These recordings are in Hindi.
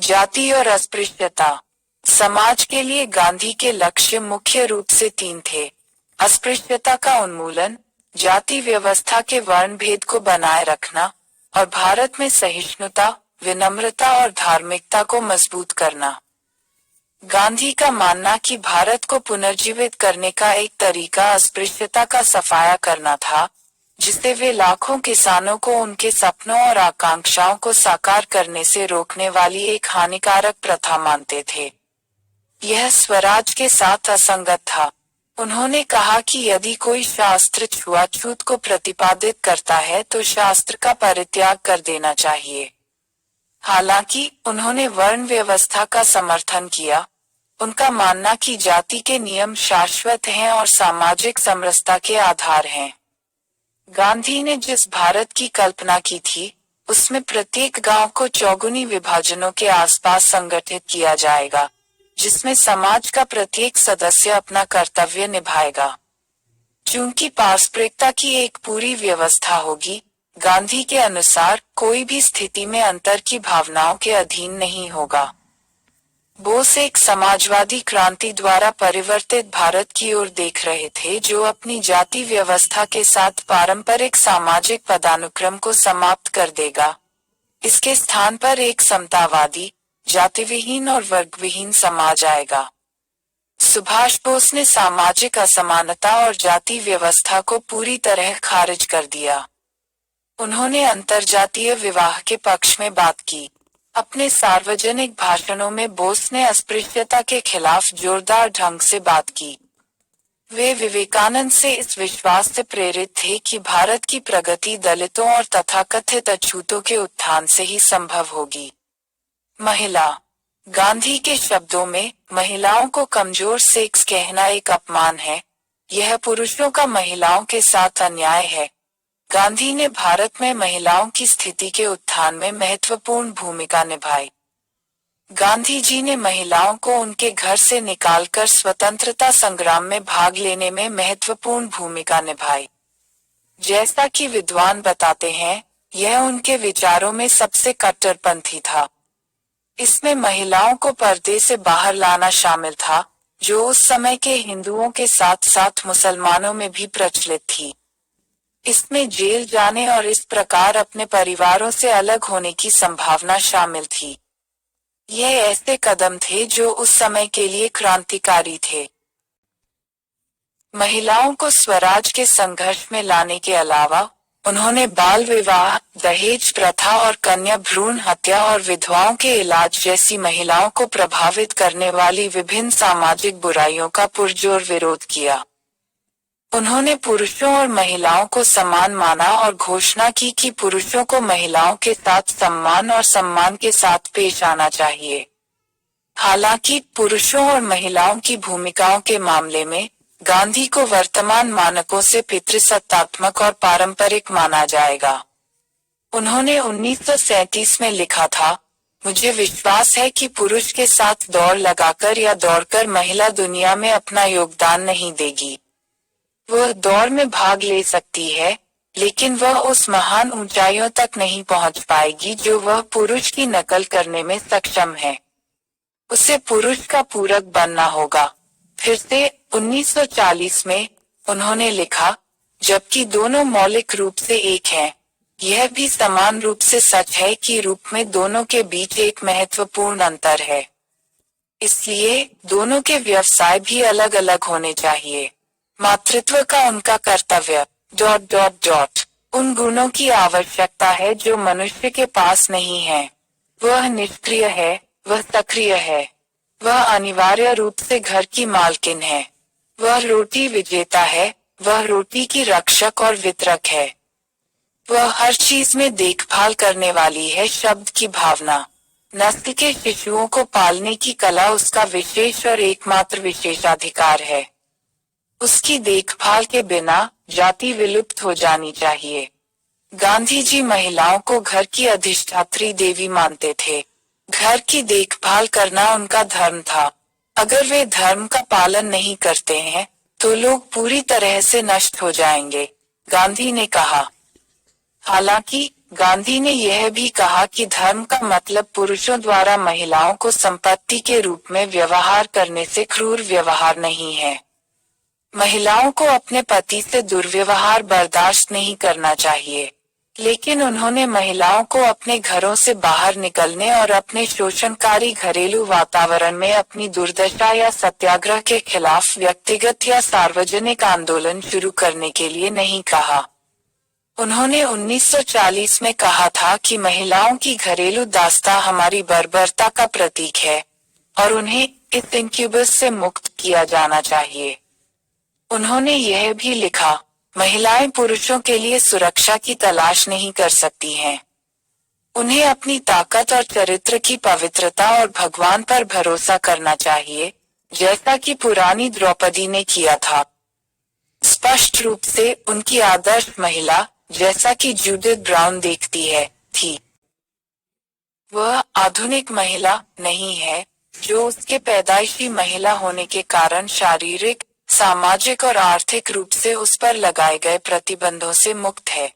जाति और अस्पृश्यता। समाज के लिए गांधी के लक्ष्य मुख्य रूप से तीन थे। अस्पृश्यता का उन्मूलन, जाति व्यवस्था के वर्ण भेद को बनाए रखना और भारत में सहिष्णुता, विनम्रता और धार्मिकता को मजबूत करना। गांधी का मानना कि भारत को पुनर्जीवित करने का एक तरीका अस्पृश्यता का सफाया करना था, जिससे वे लाखों किसानों को उनके सपनों और आकांक्षाओं को साकार करने से रोकने वाली एक हानिकारक प्रथा मानते थे। यह स्वराज के साथ असंगत था। उन्होंने कहा कि यदि कोई शास्त्र छुआछूत को प्रतिपादित करता है तो शास्त्र का परित्याग कर देना चाहिए। हालांकि उन्होंने वर्ण व्यवस्था का समर्थन किया। उनका मानना कि जाति के नियम शाश्वत हैं और सामाजिक समरसता के आधार हैं। गांधी ने जिस भारत की कल्पना की थी, उसमें प्रत्येक गांव को चौगुनी विभाजनों के आसपास संगठित किया जाएगा, जिसमें समाज का प्रत्येक सदस्य अपना कर्तव्य निभाएगा। चूंकि पारस्परिकता की एक पूरी व्यवस्था होगी, गांधी के अनुसार कोई भी स्थिति में अंतर की भावनाओं के अधीन नहीं होगा। बोस एक समाजवादी क्रांति द्वारा परिवर्तित भारत की ओर देख रहे थे, जो अपनी जाति व्यवस्था के साथ पारंपरिक सामाजिक पदानुक्रम को समाप्त कर देगा। इसके स्थान पर एक समतावादी, जातिविहीन और वर्गविहीन समाज आएगा। सुभाष बोस ने सामाजिक असमानता और जाति व्यवस्था को पूरी तरह खारिज कर दिया। उन्होंने अंतरजातीय विवाह के पक्ष में बात की। अपने सार्वजनिक भाषणों में बोस ने अस्पृश्यता के खिलाफ जोरदार ढंग से बात की। वे विवेकानंद से इस विश्वास से प्रेरित थे कि भारत की प्रगति दलितों और तथाकथित अछूतों के उत्थान से ही संभव होगी। महिला। गांधी के शब्दों में, महिलाओं को कमजोर सेक्स कहना एक अपमान है। यह पुरुषों का महिलाओं के साथ अन्याय है। गांधी ने भारत में महिलाओं की स्थिति के उत्थान में महत्वपूर्ण भूमिका निभाई। गांधी जी ने महिलाओं को उनके घर से निकालकर स्वतंत्रता संग्राम में भाग लेने में महत्वपूर्ण भूमिका निभाई। जैसा कि विद्वान बताते हैं, यह उनके विचारों में सबसे कट्टरपंथी था। इसमें महिलाओं को पर्दे से बाहर लाना शामिल था, जो उस समय के हिंदुओं के साथ साथ मुसलमानों में भी प्रचलित थी। इसमें जेल जाने और इस प्रकार अपने परिवारों से अलग होने की संभावना शामिल थी। यह ऐसे कदम थे जो उस समय के लिए क्रांतिकारी थे। महिलाओं को स्वराज के संघर्ष में लाने के अलावा उन्होंने बाल विवाह, दहेज प्रथा और कन्या भ्रूण हत्या और विधवाओं के इलाज जैसी महिलाओं को प्रभावित करने वाली विभिन्न सामाजिक बुराइयों का पुरजोर विरोध किया। उन्होंने पुरुषों और महिलाओं को समान माना और घोषणा की कि पुरुषों को महिलाओं के साथ सम्मान और सम्मान के साथ पेश आना चाहिए। हालांकि पुरुषों और महिलाओं की भूमिकाओं के मामले में गांधी को वर्तमान मानकों से पितृसत्तात्मक और पारंपरिक माना जाएगा। उन्होंने 1937 में लिखा था, मुझे विश्वास है कि पुरुष के साथ दौड़ लगाकर या दौड़कर महिला दुनिया में अपना योगदान नहीं देगी। वह दौड़ में भाग ले सकती है, लेकिन वह उस महान ऊंचाइयों तक नहीं पहुंच पाएगी जो वह पुरुष की नकल करने में सक्षम है। उसे पुरुष का पूरक बनना होगा। फिर से 1940 में उन्होंने लिखा, जबकि दोनों मौलिक रूप से एक हैं, यह भी समान रूप से सच है कि रूप में दोनों के बीच एक महत्वपूर्ण अंतर है। इसलिए दोनों के व्यवसाय भी अलग अलग होने चाहिए। मातृत्व का उनका कर्तव्य ... उन गुणों की आवश्यकता है जो मनुष्य के पास नहीं है। वह निष्क्रिय है, वह सक्रिय है। वह अनिवार्य रूप से घर की मालकिन है। वह रोटी विजेता है, वह रोटी की रक्षक और वितरक है। वह हर चीज में देखभाल करने वाली है। शब्द की भावना। नस्ल के शिशुओं को पालने की कला उसका विशेष और एकमात्र विशेषाधिकार है। उसकी देखभाल के बिना जाति विलुप्त हो जानी चाहिए। गांधी जी महिलाओं को घर की अधिष्ठात्री देवी मानते थे। घर की देखभाल करना उनका धर्म था। अगर वे धर्म का पालन नहीं करते हैं, तो लोग पूरी तरह से नष्ट हो जाएंगे, गांधी ने कहा। हालांकि गांधी ने यह भी कहा कि धर्म का मतलब पुरुषों द्वारा महिलाओं को संपत्ति के रूप में व्यवहार करने से क्रूर व्यवहार नहीं है। महिलाओं को अपने पति से दुर्व्यवहार बर्दाश्त नहीं करना चाहिए, लेकिन उन्होंने महिलाओं को अपने घरों से बाहर निकलने और अपने शोषणकारी घरेलू वातावरण में अपनी दुर्दशा या सत्याग्रह के खिलाफ व्यक्तिगत या सार्वजनिक आंदोलन शुरू करने के लिए नहीं कहा। उन्होंने 1940 में कहा था कि महिलाओं की घरेलू दास्तां हमारी बर्बरता का प्रतीक है और उन्हें इस इंक्यूबस से मुक्त किया जाना चाहिए। उन्होंने यह भी लिखा, महिलाएं पुरुषों के लिए सुरक्षा की तलाश नहीं कर सकती हैं। उन्हें अपनी ताकत और चरित्र की पवित्रता और भगवान पर भरोसा करना चाहिए, जैसा कि पुरानी द्रौपदी ने किया था। स्पष्ट रूप से उनकी आदर्श महिला, जैसा कि जूडिथ ब्राउन देखती है, थी। वह आधुनिक महिला नहीं है, जो उसके पैदाइशी महिला होने के कारण शारीरिक, सामाजिक और आर्थिक रूप से उस पर लगाए गए प्रतिबंधों से मुक्त है।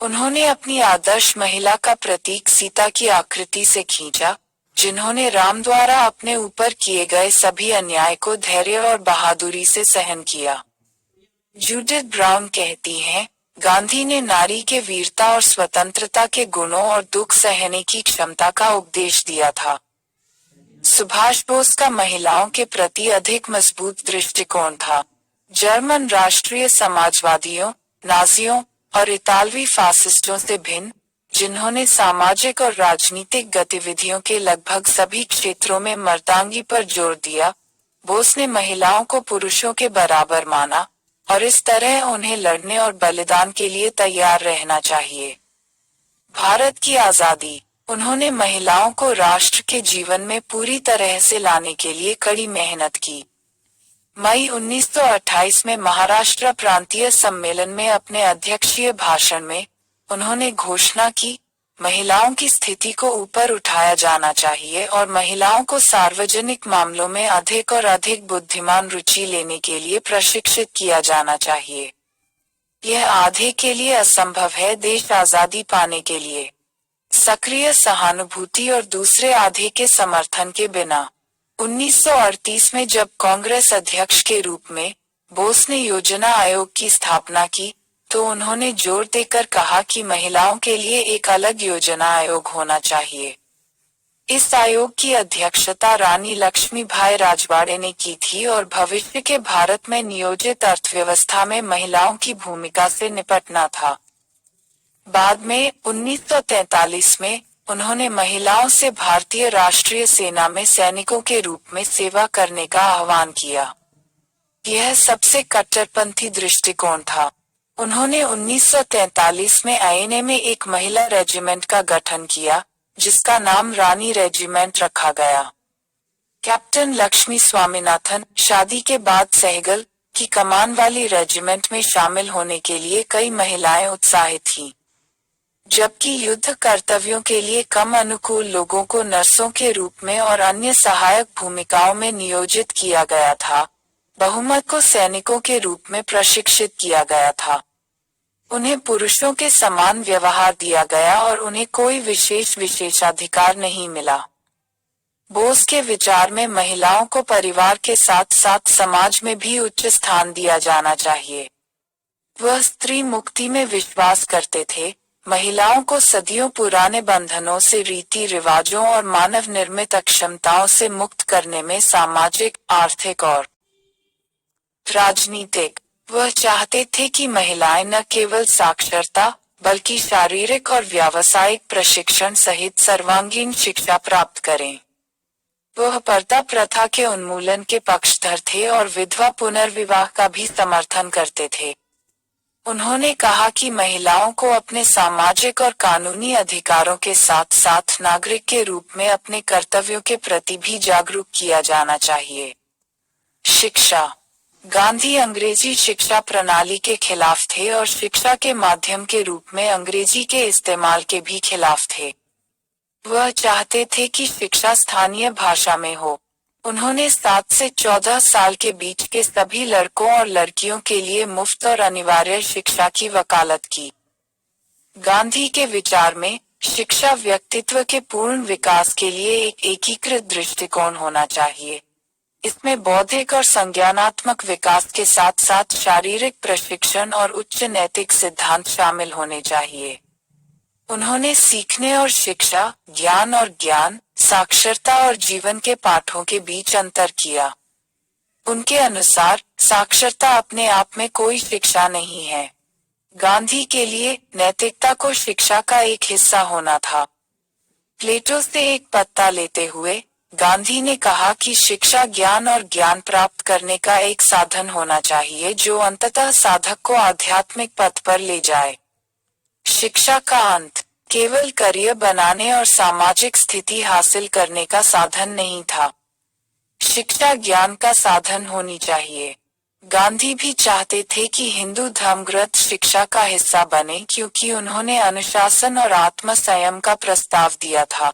उन्होंने अपनी आदर्श महिला का प्रतीक सीता की आकृति से खींचा, जिन्होंने राम द्वारा अपने ऊपर किए गए सभी अन्याय को धैर्य और बहादुरी से सहन किया। जूडिथ ब्राउन कहती हैं, गांधी ने नारी के वीरता और स्वतंत्रता के गुणों और दुख सहने की क्षमता का उपदेश दिया था। सुभाष बोस का महिलाओं के प्रति अधिक मजबूत दृष्टिकोण था। जर्मन राष्ट्रीय समाजवादियों, नाजियों और इतालवी फासिस्टों से भिन्न, जिन्होंने सामाजिक और राजनीतिक गतिविधियों के लगभग सभी क्षेत्रों में मर्दांगी पर जोर दिया, बोस ने महिलाओं को पुरुषों के बराबर माना और इस तरह उन्हें लड़ने और बलिदान के लिए तैयार रहना चाहिए। भारत की आजादी। उन्होंने महिलाओं को राष्ट्र के जीवन में पूरी तरह से लाने के लिए कड़ी मेहनत की। मई 1928 में महाराष्ट्र प्रांतीय सम्मेलन में अपने अध्यक्षीय भाषण में उन्होंने घोषणा की, महिलाओं की स्थिति को ऊपर उठाया जाना चाहिए और महिलाओं को सार्वजनिक मामलों में अधिक और अधिक बुद्धिमान रुचि लेने के लिए प्रशिक्षित किया जाना चाहिए। यह आधे के लिए असंभव है देश आजादी पाने के लिए। सक्रिय सहानुभूति और दूसरे आधे के समर्थन के बिना। 1938 में जब कांग्रेस अध्यक्ष के रूप में बोस ने योजना आयोग की स्थापना की, तो उन्होंने जोर देकर कहा कि महिलाओं के लिए एक अलग योजना आयोग होना चाहिए। इस आयोग की अध्यक्षता रानी लक्ष्मीबाई राजवाड़े ने की थी और भविष्य के भारत में नियोजित अर्थव्यवस्था में महिलाओं की भूमिका से निपटना था। बाद में 1943 में उन्होंने महिलाओं से भारतीय राष्ट्रीय सेना में सैनिकों के रूप में सेवा करने का आह्वान किया। यह सबसे कट्टरपंथी दृष्टिकोण था। उन्होंने 1943 में आईएनए में एक महिला रेजिमेंट का गठन किया, जिसका नाम रानी रेजिमेंट रखा गया। कैप्टन लक्ष्मी स्वामीनाथन शादी के बाद सहगल की कमान वाली रेजिमेंट में शामिल होने के लिए कई महिलाएं उत्साहित थीं। जबकि युद्ध कर्तव्यों के लिए कम अनुकूल लोगों को नर्सों के रूप में और अन्य सहायक भूमिकाओं में नियोजित किया गया था, बहुमत को सैनिकों के रूप में प्रशिक्षित किया गया था। उन्हें पुरुषों के समान व्यवहार दिया गया और उन्हें कोई विशेषाधिकार नहीं मिला। बोस के विचार में महिलाओं को परिवार के साथ साथ समाज में भी उच्च स्थान दिया जाना चाहिए। वह स्त्री मुक्ति में विश्वास करते थे, महिलाओं को सदियों पुराने बंधनों से, रीति रिवाजों और मानव निर्मित अक्षमताओं से मुक्त करने में सामाजिक, आर्थिक और राजनीतिक। वह चाहते थे कि महिलाएं न केवल साक्षरता बल्कि शारीरिक और व्यावसायिक प्रशिक्षण सहित सर्वांगीण शिक्षा प्राप्त करें। वह पर्दा प्रथा के उन्मूलन के पक्षधर थे और विधवा पुनर्विवाह का भी समर्थन करते थे। उन्होंने कहा कि महिलाओं को अपने सामाजिक और कानूनी अधिकारों के साथ साथ नागरिक के रूप में अपने कर्तव्यों के प्रति भी जागरूक किया जाना चाहिए। शिक्षा। गांधी अंग्रेजी शिक्षा प्रणाली के खिलाफ थे और शिक्षा के माध्यम के रूप में अंग्रेजी के इस्तेमाल के भी खिलाफ थे। वह चाहते थे कि शिक्षा स्थानीय भाषा में हो। उन्होंने 7 से 14 साल के बीच के सभी लड़कों और लड़कियों के लिए मुफ्त और अनिवार्य शिक्षा की वकालत की। गांधी के विचार में शिक्षा व्यक्तित्व के पूर्ण विकास के लिए एक एकीकृत दृष्टिकोण होना चाहिए। इसमें बौद्धिक और संज्ञानात्मक विकास के साथ साथ शारीरिक प्रशिक्षण और उच्च नैतिक सिद्धांत शामिल होने चाहिए। उन्होंने सीखने और शिक्षा, ज्ञान और ज्ञान, साक्षरता और जीवन के पाठों के बीच अंतर किया। उनके अनुसार साक्षरता अपने आप में कोई शिक्षा नहीं है। गांधी के लिए नैतिकता को शिक्षा का एक हिस्सा होना था। प्लेटो से एक पत्ता लेते हुए गांधी ने कहा कि शिक्षा ज्ञान और ज्ञान प्राप्त करने का एक साधन होना चाहिए जो अंततः साधक को आध्यात्मिक पथ पर ले जाए। शिक्षा का अंत केवल करियर बनाने और सामाजिक स्थिति हासिल करने का साधन नहीं था। शिक्षा ज्ञान का साधन होनी चाहिए। गांधी भी चाहते थे कि हिंदू धर्मग्रंथ शिक्षा का हिस्सा बने क्योंकि उन्होंने अनुशासन और आत्म संयम का प्रस्ताव दिया था।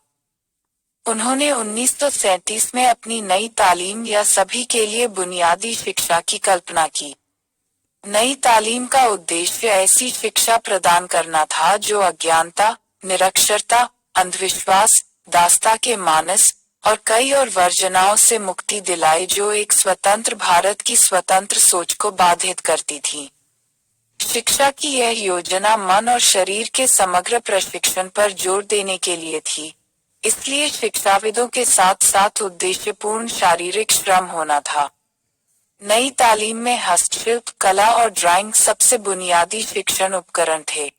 उन्होंने 1937 में अपनी नई तालीम या सभी के लिए बुनियादी शिक्षा की कल्पना की। नई तालीम का उद्देश्य ऐसी शिक्षा प्रदान करना था जो अज्ञानता, निरक्षरता, अंधविश्वास, दासता के मानस और कई और वर्जनाओं से मुक्ति दिलाए जो एक स्वतंत्र भारत की स्वतंत्र सोच को बाधित करती थी। शिक्षा की यह योजना मन और शरीर के समग्र प्रशिक्षण पर जोर देने के लिए थी। इसलिए शिक्षाविदों के साथ साथ उद्देश्यपूर्ण शारीरिक श्रम होना था। नई तालीम में हस्तशिल्प, कला और ड्राइंग सबसे बुनियादी शिक्षण उपकरण थे।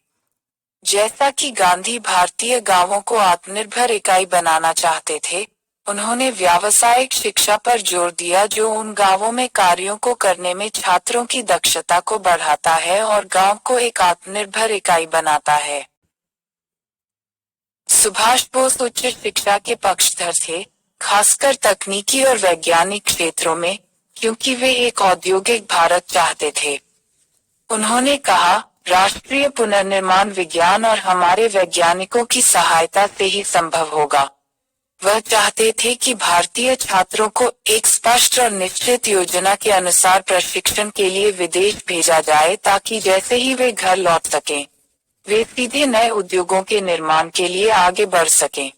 जैसा कि गांधी भारतीय गांवों को आत्मनिर्भर इकाई बनाना चाहते थे, उन्होंने व्यावसायिक शिक्षा पर जोर दिया जो उन गांवों में कार्यों को करने में छात्रों की दक्षता को बढ़ाता है और गांव को एक आत्मनिर्भर इकाई बनाता है। सुभाष बोस उच्च शिक्षा के पक्षधर थे, खासकर तकनीकी और वैज्ञानिक क्षेत्रों में, क्योंकि वे एक औद्योगिक भारत चाहते थे। उन्होंने कहा, राष्ट्रीय पुनर्निर्माण विज्ञान और हमारे वैज्ञानिकों की सहायता से ही संभव होगा। वह चाहते थे कि भारतीय छात्रों को एक स्पष्ट और निश्चित योजना के अनुसार प्रशिक्षण के लिए विदेश भेजा जाए ताकि जैसे ही वे घर लौट सकें, वे सीधे नए उद्योगों के निर्माण के लिए आगे बढ़ सकें।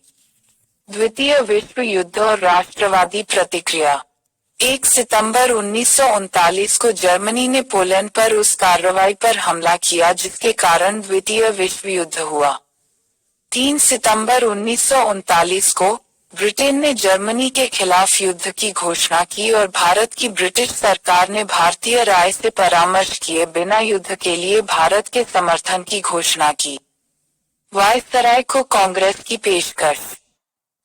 द्वितीय विश्व युद्ध और राष्ट्रवादी प्रतिक्रिया। 1 सितंबर 1939 को जर्मनी ने पोलैंड पर उस कार्रवाई पर हमला किया जिसके कारण द्वितीय विश्व युद्ध हुआ। 3 सितंबर 1939 को ब्रिटेन ने जर्मनी के खिलाफ युद्ध की घोषणा की और भारत की ब्रिटिश सरकार ने भारतीय राय से परामर्श किए बिना युद्ध के लिए भारत के समर्थन की घोषणा की। वायसराय को कांग्रेस की पेशकश।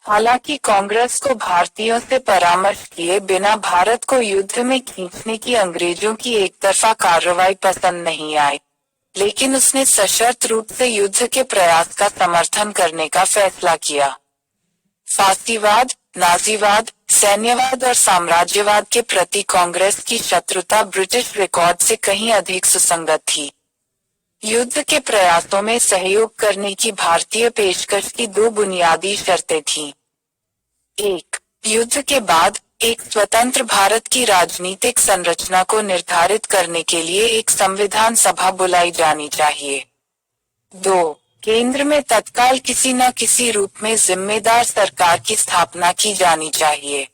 हालांकि कांग्रेस को भारतीयों से परामर्श किए बिना भारत को युद्ध में खींचने की अंग्रेजों की एकतरफा कार्रवाई पसंद नहीं आई, लेकिन उसने सशर्त रूप से युद्ध के प्रयास का समर्थन करने का फैसला किया। फासीवाद, नाजीवाद, सैन्यवाद और साम्राज्यवाद के प्रति कांग्रेस की शत्रुता ब्रिटिश रिकॉर्ड से कहीं अधिक सुसंगत थी। युद्ध के प्रयासों में सहयोग करने की भारतीय पेशकश की 2 बुनियादी शर्तें थीं। 1. युद्ध के बाद एक स्वतंत्र भारत की राजनीतिक संरचना को निर्धारित करने के लिए एक संविधान सभा बुलाई जानी चाहिए। 2. केंद्र में तत्काल किसी न किसी रूप में जिम्मेदार सरकार की स्थापना की जानी चाहिए।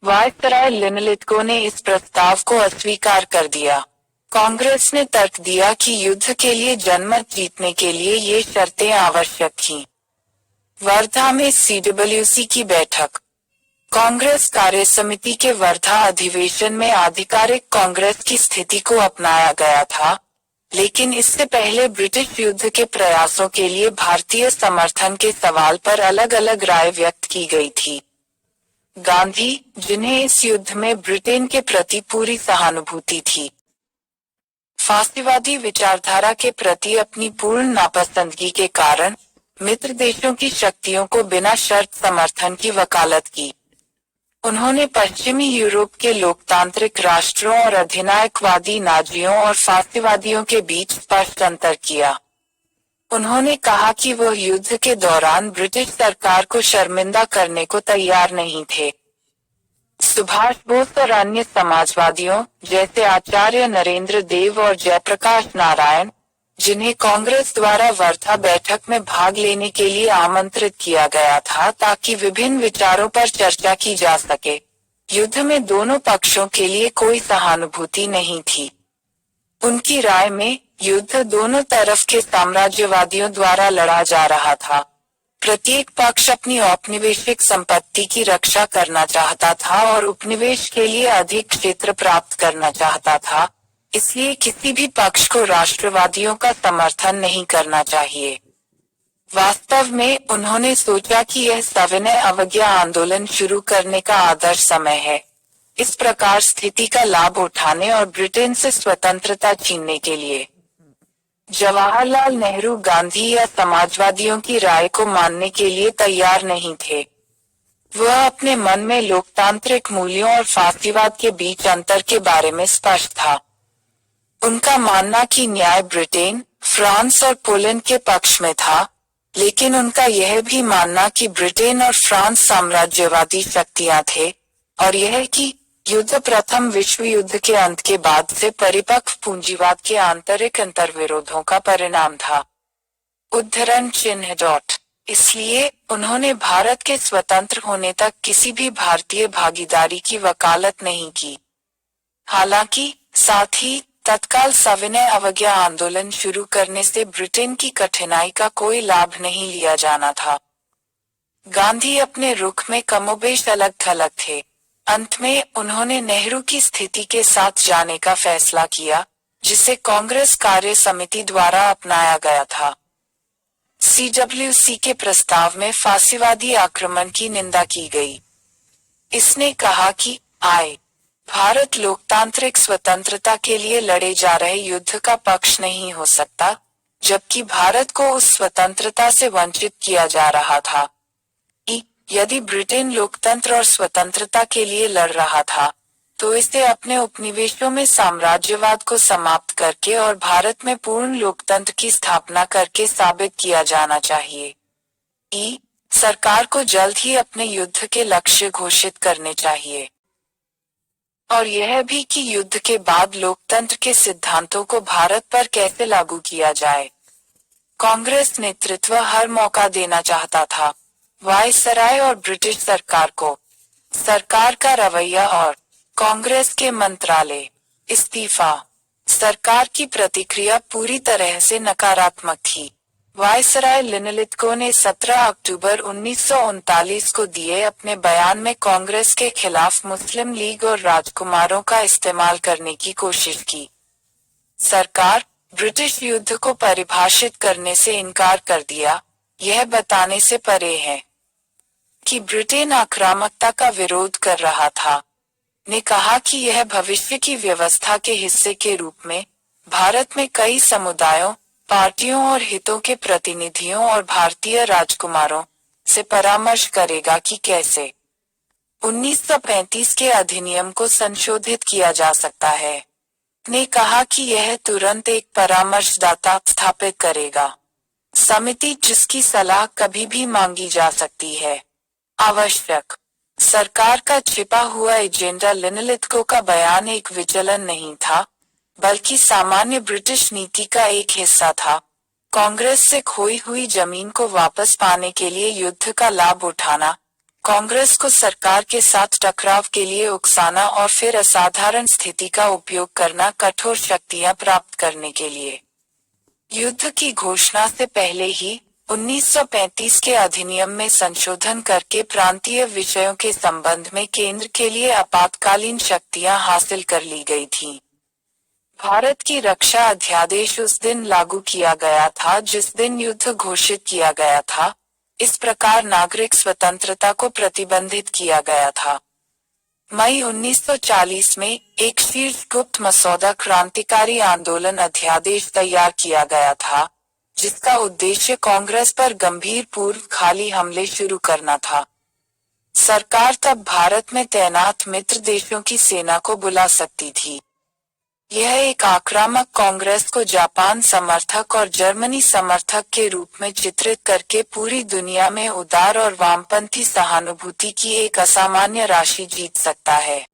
वायसराय लिनलिथगो ने इस प्रस्ताव को अस्वीकार कर दिया। कांग्रेस ने तर्क दिया कि युद्ध के लिए जनमत जीतने के लिए ये शर्तें आवश्यक थीं। वर्धा में CWC की बैठक। कांग्रेस कार्य समिति के वर्धा अधिवेशन में आधिकारिक कांग्रेस की स्थिति को अपनाया गया था, लेकिन इससे पहले ब्रिटिश युद्ध के प्रयासों के लिए भारतीय समर्थन के सवाल पर अलग अलग राय व्यक्त की गई थी। गांधी, जिन्हें इस युद्ध में ब्रिटेन के प्रति पूरी सहानुभूति थी, फासीवादी विचारधारा के प्रति अपनी पूर्ण नापसंदगी के कारण मित्र देशों की शक्तियों को बिना शर्त समर्थन की वकालत की। उन्होंने पश्चिमी यूरोप के लोकतांत्रिक राष्ट्रों और अधिनायकवादी नाजियों और फासीवादियों के बीच स्पष्ट अंतर किया। उन्होंने कहा कि वह युद्ध के दौरान ब्रिटिश सरकार को शर्मिंदा करने को तैयार नहीं थे। सुभाष बोस और अन्य समाजवादियों, जैसे आचार्य नरेंद्र देव और जयप्रकाश नारायण, जिन्हें कांग्रेस द्वारा वर्धा बैठक में भाग लेने के लिए आमंत्रित किया गया था ताकि विभिन्न विचारों पर चर्चा की जा सके। युद्ध में दोनों पक्षों के लिए कोई सहानुभूति नहीं थी। उनकी राय में युद्ध दोनों तरफ के साम्राज्यवादियों द्वारा लड़ा जा रहा था। प्रत्येक पक्ष अपनी औपनिवेशिक संपत्ति की रक्षा करना चाहता था और उपनिवेश के लिए अधिक क्षेत्र प्राप्त करना चाहता था, इसलिए किसी भी पक्ष को राष्ट्रवादियों का समर्थन नहीं करना चाहिए। वास्तव में उन्होंने सोचा कि यह सविनय अवज्ञा आंदोलन शुरू करने का आदर्श समय है, इस प्रकार स्थिति का लाभ उठाने और ब्रिटेन से स्वतंत्रता छीनने के लिए। जवाहरलाल नेहरू गांधी या समाजवादियों की राय को मानने के लिए तैयार नहीं थे। वह अपने मन में लोकतांत्रिक मूल्यों और फासीवाद के बीच अंतर के बारे में स्पष्ट था। उनका मानना कि न्याय ब्रिटेन, फ्रांस और पोलैंड के पक्ष में था, लेकिन उनका यह भी मानना कि ब्रिटेन और फ्रांस साम्राज्यवादी शक्तियां थे और यह कि युद्ध प्रथम विश्व युद्ध के अंत के बाद से परिपक्व पूंजीवाद के आंतरिक अंतर्विरोधों का परिणाम था। उद्धरण चिन्ह। इसलिए उन्होंने भारत के स्वतंत्र होने तक किसी भी भारतीय भागीदारी की वकालत नहीं की। हालांकि साथ ही तत्काल सविनय अवज्ञा आंदोलन शुरू करने से ब्रिटेन की कठिनाई का कोई लाभ नहीं लिया जाना था। गांधी अपने रुख में कमोबेश अलग थलग थे। अंत में उन्होंने नेहरू की स्थिति के साथ जाने का फैसला किया, जिसे कांग्रेस कार्य समिति द्वारा अपनाया गया था। CWC के प्रस्ताव में फासीवादी आक्रमण की निंदा की गई। इसने कहा कि भारत लोकतांत्रिक स्वतंत्रता के लिए लड़े जा रहे युद्ध का पक्ष नहीं हो सकता, जबकि भारत को उस स्वतंत्रता से वंचित किया जा रहा था। यदि ब्रिटेन लोकतंत्र और स्वतंत्रता के लिए लड़ रहा था, तो इसे अपने उपनिवेशों में साम्राज्यवाद को समाप्त करके और भारत में पूर्ण लोकतंत्र की स्थापना करके साबित किया जाना चाहिए। सरकार को जल्द ही अपने युद्ध के लक्ष्य घोषित करने चाहिए, और यह भी कि युद्ध के बाद लोकतंत्र के सिद्धांतों को भारत पर कैसे लागू किया जाए। कांग्रेस नेतृत्व हर मौका देना चाहता था। वायसराय और ब्रिटिश सरकार को, सरकार का रवैया और कांग्रेस के मंत्रालय इस्तीफा। सरकार की प्रतिक्रिया पूरी तरह से नकारात्मक थी। वायसराय लिनलिथगो ने 17 अक्टूबर 1939 को दिए अपने बयान में कांग्रेस के खिलाफ मुस्लिम लीग और राजकुमारों का इस्तेमाल करने की कोशिश की। सरकार ब्रिटिश युद्ध को परिभाषित करने से इनकार कर दिया, यह बताने से परे है कि ब्रिटेन आक्रामकता का विरोध कर रहा था। ने कहा कि यह भविष्य की व्यवस्था के हिस्से के रूप में भारत में कई समुदायों, पार्टियों और हितों के प्रतिनिधियों और भारतीय राजकुमारों से परामर्श करेगा कि कैसे 1935 के अधिनियम को संशोधित किया जा सकता है। ने कहा कि यह तुरंत एक परामर्शदाता स्थापित करेगा, समिति जिसकी सलाह कभी भी मांगी जा सकती है। आवश्यक सरकार का छिपा हुआ एजेंडा लिनलिथगो का बयान एक विचलन नहीं था, बल्कि सामान्य ब्रिटिश नीति का एक हिस्सा था। कांग्रेस से खोई हुई जमीन को वापस पाने के लिए युद्ध का लाभ उठाना, कांग्रेस को सरकार के साथ टकराव के लिए उकसाना और फिर असाधारण स्थिति का उपयोग करना कठोर शक्तियां प्राप्त करने के लिए। युद्ध की घोषणा से पहले ही 1935 के अधिनियम में संशोधन करके प्रांतीय विषयों के संबंध में केंद्र के लिए आपातकालीन शक्तियां हासिल कर ली गई थीं। भारत की रक्षा अध्यादेश उस दिन लागू किया गया था जिस दिन युद्ध घोषित किया गया था। इस प्रकार नागरिक स्वतंत्रता को प्रतिबंधित किया गया था। मई 1940 में एक शीर्ष गुप्त मसौदा क्रांतिकारी आंदोलन अध्यादेश तैयार किया गया था, जिसका उद्देश्य कांग्रेस पर गंभीर पूर्वकाली हमले शुरू करना था। सरकार तब भारत में तैनात मित्र देशों की सेना को बुला सकती थी। यह एक आक्रामक कांग्रेस को जापान समर्थक और जर्मनी समर्थक के रूप में चित्रित करके पूरी दुनिया में उदार और वामपंथी सहानुभूति की एक असामान्य राशि जीत सकता है।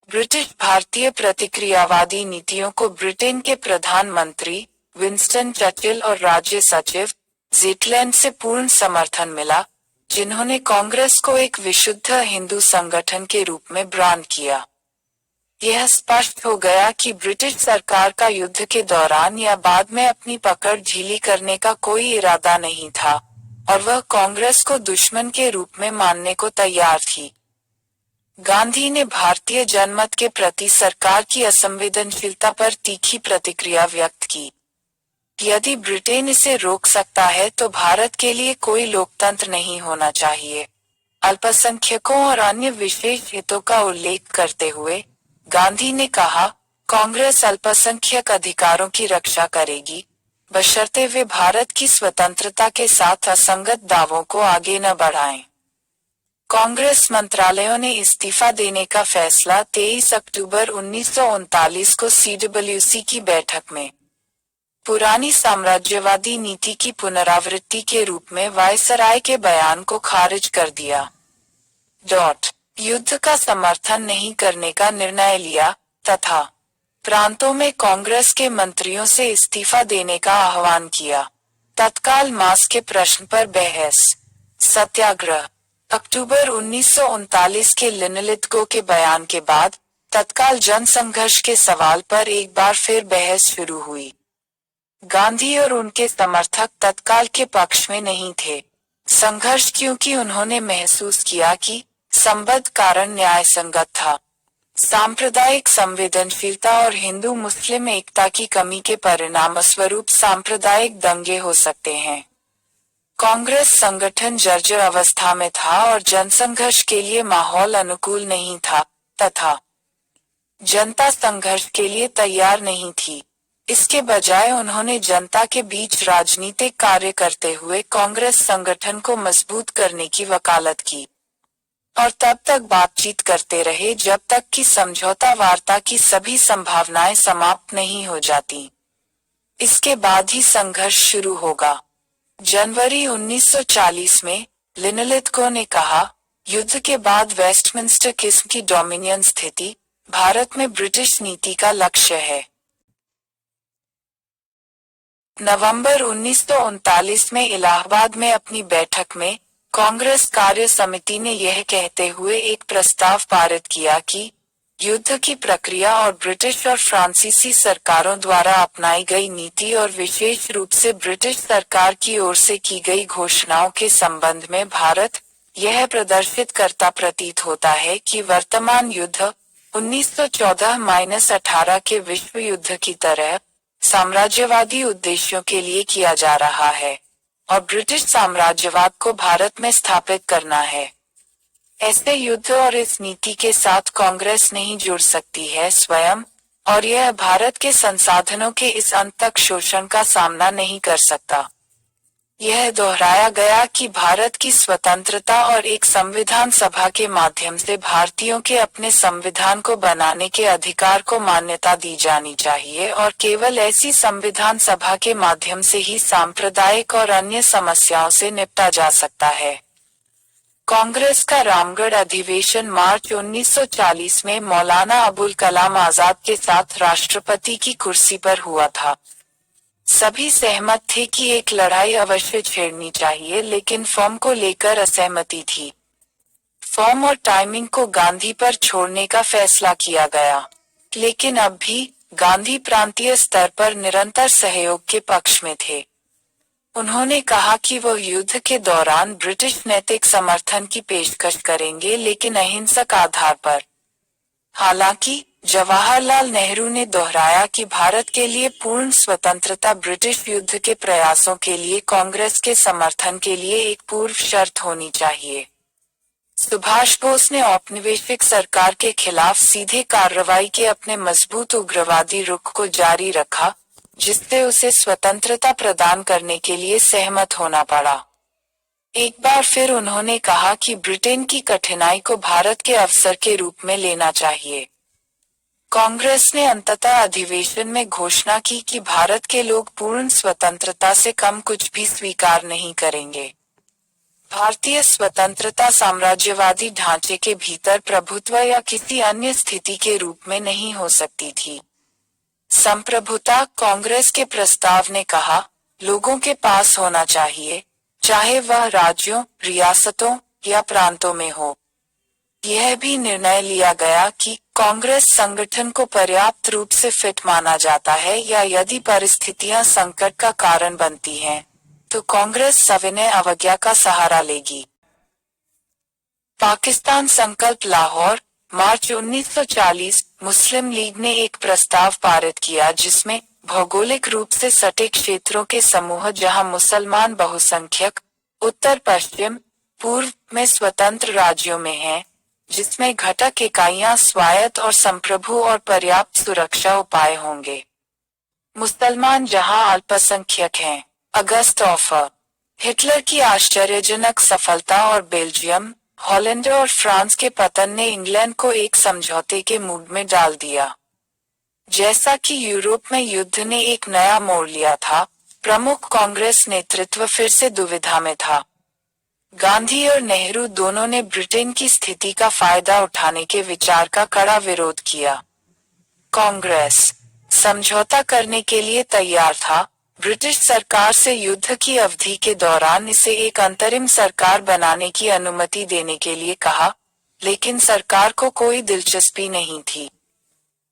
ब्रिटिश भारतीय प्रतिक्रियावादी नीतियों को ब्रिटेन के प्रधानमंत्री विंस्टन चर्चिल और राज्य सचिव ज़ेटलैंड से पूर्ण समर्थन मिला, जिन्होंने कांग्रेस को एक विशुद्ध हिंदू संगठन के रूप में ब्रांड किया। यह स्पष्ट हो गया कि ब्रिटिश सरकार का युद्ध के दौरान या बाद में अपनी पकड़ ढीली करने का कोई इरादा नहीं था, और वह कांग्रेस को दुश्मन के रूप में मानने को तैयार थी। गांधी ने भारतीय जनमत के प्रति सरकार की असंवेदनशीलता पर तीखी प्रतिक्रिया व्यक्त की। यदि ब्रिटेन इसे रोक सकता है तो भारत के लिए कोई लोकतंत्र नहीं होना चाहिए। अल्पसंख्यकों और अन्य विशेष हितों का उल्लेख करते हुए गांधी ने कहा, कांग्रेस अल्पसंख्यक अधिकारों की रक्षा करेगी, बशर्ते वे भारत की स्वतंत्रता के साथ असंगत दावों को आगे न बढ़ाएं। कांग्रेस मंत्रालयों ने इस्तीफा देने का फैसला 23 अक्टूबर 1939 को CWC की बैठक में पुरानी साम्राज्यवादी नीति की पुनरावृत्ति के रूप में वायसराय के बयान को खारिज कर दिया। युद्ध का समर्थन नहीं करने का निर्णय लिया तथा प्रांतों में कांग्रेस के मंत्रियों से इस्तीफा देने का आह्वान किया। तत्काल मास के प्रश्न पर बहस, सत्याग्रह। अक्टूबर 1939 के लिनलिथगो के बयान के बाद तत्काल जनसंघर्ष के सवाल पर एक बार फिर बहस शुरू हुई। गांधी और उनके समर्थक तत्काल के पक्ष में नहीं थे। संघर्ष क्योंकि उन्होंने महसूस किया कि संबद्ध कारण न्याय संगत था। सांप्रदायिक संवेदनशीलता और हिंदू मुस्लिम एकता की कमी के परिणामस्वरूप सांप्रदायिक दंगे हो सकते हैं। कांग्रेस संगठन जर्जर अवस्था में था और जनसंघर्ष के लिए माहौल अनुकूल नहीं था तथा जनता संघर्ष के लिए तैयार नहीं थी। इसके बजाय उन्होंने जनता के बीच राजनीतिक कार्य करते हुए कांग्रेस संगठन को मजबूत करने की वकालत की और तब तक बातचीत करते रहे जब तक कि समझौता वार्ता की सभी संभावनाएं समाप्त नहीं हो जाती। इसके बाद ही संघर्ष शुरू होगा। जनवरी 1940 में लिनलिथगो ने कहा, युद्ध के बाद वेस्टमिंस्टर किस्म की डोमिनियन स्थिति भारत में ब्रिटिश नीति का लक्ष्य है। नवंबर 1939 में इलाहाबाद में अपनी बैठक में कांग्रेस कार्य समिति ने यह कहते हुए एक प्रस्ताव पारित किया कि युद्ध की प्रक्रिया और ब्रिटिश और फ्रांसीसी सरकारों द्वारा अपनाई गई नीति और विशेष रूप से ब्रिटिश सरकार की ओर से की गई घोषणाओं के संबंध में भारत यह प्रदर्शित करता प्रतीत होता है कि वर्तमान युद्ध 1914-18 के विश्व युद्ध की तरह साम्राज्यवादी उद्देश्यों के लिए किया जा रहा है और ब्रिटिश साम्राज्यवाद को भारत में स्थापित करना है। ऐसे युद्ध और इस नीति के साथ कांग्रेस नहीं जुड़ सकती है स्वयं, और यह भारत के संसाधनों के इस अंत तक शोषण का सामना नहीं कर सकता। यह दोहराया गया कि भारत की स्वतंत्रता और एक संविधान सभा के माध्यम से भारतीयों के अपने संविधान को बनाने के अधिकार को मान्यता दी जानी चाहिए और केवल ऐसी संविधान सभा के माध्यम से ही सांप्रदायिक और अन्य समस्याओं से निपटा जा सकता है। कांग्रेस का रामगढ़ अधिवेशन मार्च 1940 में मौलाना अबुल कलाम आजाद के साथ राष्ट्रपति की कुर्सी पर हुआ था। सभी सहमत थे कि एक लड़ाई अवश्य छेड़नी चाहिए, लेकिन फॉर्म को लेकर असहमति थी। फॉर्म और टाइमिंग को गांधी पर छोड़ने का फैसला किया गया, लेकिन अब भी गांधी प्रांतीय स्तर पर निरंतर सहयोग के पक्ष में थे। उन्होंने कहा कि वह युद्ध के दौरान ब्रिटिश नैतिक समर्थन की पेशकश करेंगे, लेकिन अहिंसक आधार पर। हालांकि जवाहरलाल नेहरू ने दोहराया कि भारत के लिए पूर्ण स्वतंत्रता ब्रिटिश युद्ध के प्रयासों के लिए कांग्रेस के समर्थन के लिए एक पूर्व शर्त होनी चाहिए। सुभाष बोस ने औपनिवेशिक सरकार के खिलाफ सीधे कार्रवाई के अपने मजबूत उग्रवादी रुख को जारी रखा, जिससे उसे स्वतंत्रता प्रदान करने के लिए सहमत होना पड़ा। एक बार फिर उन्होंने कहा कि ब्रिटेन की कठिनाई को भारत के अवसर के रूप में लेना चाहिए। कांग्रेस ने अंततः अधिवेशन में घोषणा की कि भारत के लोग पूर्ण स्वतंत्रता से कम कुछ भी स्वीकार नहीं करेंगे। भारतीय स्वतंत्रता साम्राज्यवादी ढांचे के भीतर प्रभुत्व या किसी अन्य स्थिति के रूप में नहीं हो सकती थी। संप्रभुता कांग्रेस के प्रस्ताव ने कहा, लोगों के पास होना चाहिए, चाहे वह राज्यों, रियासतों या प्रांतों में हो। यह भी निर्णय लिया गया कि कांग्रेस संगठन को पर्याप्त रूप से फिट माना जाता है या यदि परिस्थितियां संकट का कारण बनती हैं, तो कांग्रेस सविनय अवज्ञा का सहारा लेगी। पाकिस्तान संकल्प लाहौर, मार्च 1940। मुस्लिम लीग ने एक प्रस्ताव पारित किया जिसमें भौगोलिक रूप से सटे क्षेत्रों के समूह जहां मुसलमान बहुसंख्यक उत्तर पश्चिम पूर्व में स्वतंत्र राज्यों में हैं, जिसमें घटक इकाइयां स्वायत्त और संप्रभु और पर्याप्त सुरक्षा उपाय होंगे। मुसलमान जहां अल्पसंख्यक हैं। अगस्त ऑफर। हिटलर की आश्चर्यजनक सफलता और बेल्जियम, हॉलैंड और फ्रांस के पतन ने इंग्लैंड को एक समझौते के मूड में डाल दिया। जैसा कि यूरोप में युद्ध ने एक नया मोड़ लिया था, प्रमुख कांग्रेस नेतृत्व फिर से दुविधा में था। गांधी और नेहरू दोनों ने ब्रिटेन की स्थिति का फायदा उठाने के विचार का कड़ा विरोध किया। कांग्रेस समझौता करने के लिए तैयार था, ब्रिटिश सरकार से युद्ध की अवधि के दौरान इसे एक अंतरिम सरकार बनाने की अनुमति देने के लिए कहा, लेकिन सरकार को कोई दिलचस्पी नहीं थी।